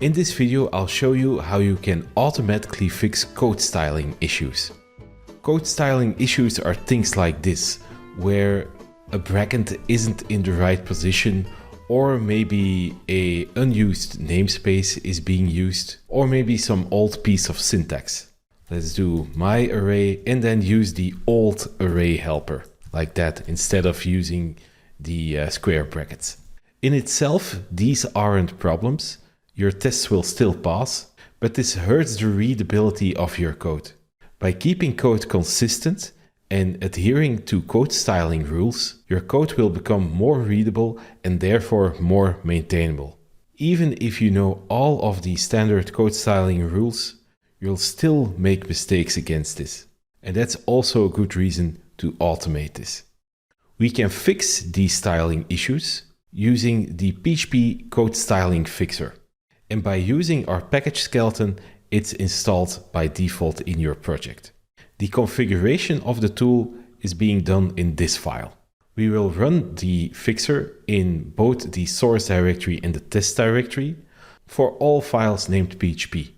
In this video, I'll show you how you can automatically fix code styling issues. Code styling issues are things like this, where a bracket isn't in the right position, or maybe an unused namespace is being used, or maybe some old piece of syntax. Let's do my array and then use the old array helper, like that, instead of using the square brackets. In itself, these aren't problems. Your tests will still pass, but this hurts the readability of your code. By keeping code consistent and adhering to code styling rules, your code will become more readable and therefore more maintainable. Even if you know all of the standard code styling rules, you'll still make mistakes against this. And that's also a good reason to automate this. We can fix these styling issues using the PHP code styling fixer. And by using our package skeleton, it's installed by default in your project. The configuration of the tool is being done in this file. We will run the fixer in both the source directory and the test directory for all files named PHP.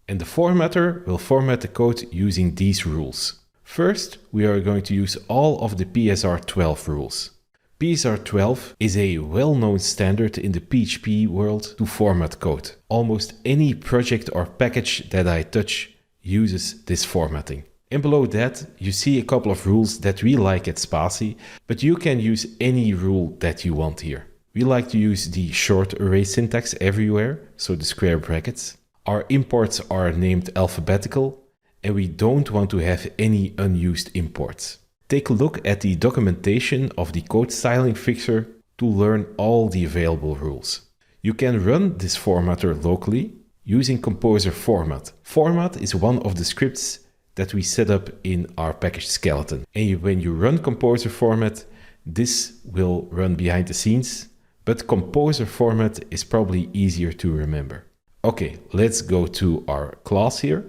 And the formatter will format the code using these rules. First, we are going to use all of the PSR12 rules. PSR12 is a well-known standard in the PHP world to format code. Almost any project or package that I touch uses this formatting. And below that, you see a couple of rules that we like at Spatie, but you can use any rule that you want here. We like to use the short array syntax everywhere, so the square brackets. Our imports are named alphabetical, and we don't want to have any unused imports. Take a look at the documentation of the code styling fixer to learn all the available rules. You can run this formatter locally using Composer Format. Format is one of the scripts that we set up in our package skeleton. And when you run Composer Format, this will run behind the scenes, but Composer Format is probably easier to remember. Okay, let's go to our class here.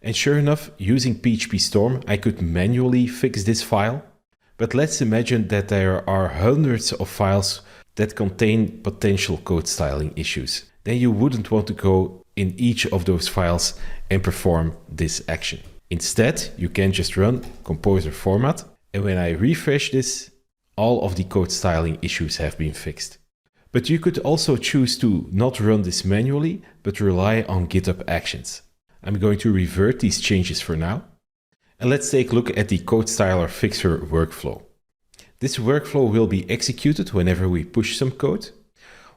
And sure enough, using PHP Storm, I could manually fix this file. But let's imagine that there are hundreds of files that contain potential code styling issues. Then you wouldn't want to go in each of those files and perform this action. Instead, you can just run Composer Format. And when I refresh this, all of the code styling issues have been fixed. But you could also choose to not run this manually, but rely on GitHub Actions. I'm going to revert these changes for now. And let's take a look at the code styler fixer workflow. This workflow will be executed whenever we push some code.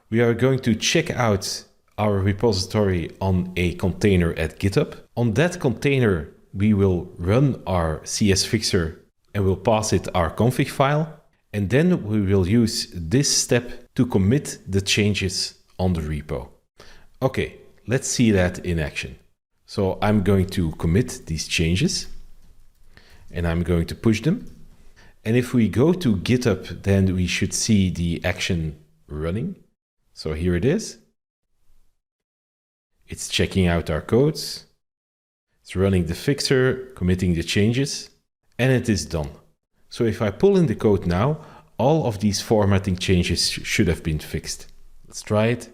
We are going to check out our repository on a container at GitHub. On that container, we will run our CS fixer and we'll pass it our config file. And then we will use this step to commit the changes on the repo. Okay, let's see that in action. So I'm going to commit these changes and I'm going to push them. And if we go to GitHub, then we should see the action running. So here it is. It's checking out our codes. It's running the fixer, committing the changes, and it is done. So if I pull in the code now, all of these formatting changes should have been fixed. Let's try it.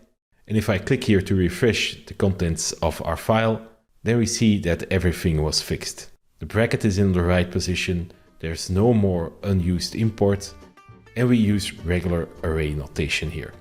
And if I click here to refresh the contents of our file, then we see that everything was fixed. The bracket is in the right position, there's no more unused import, and we use regular array notation here.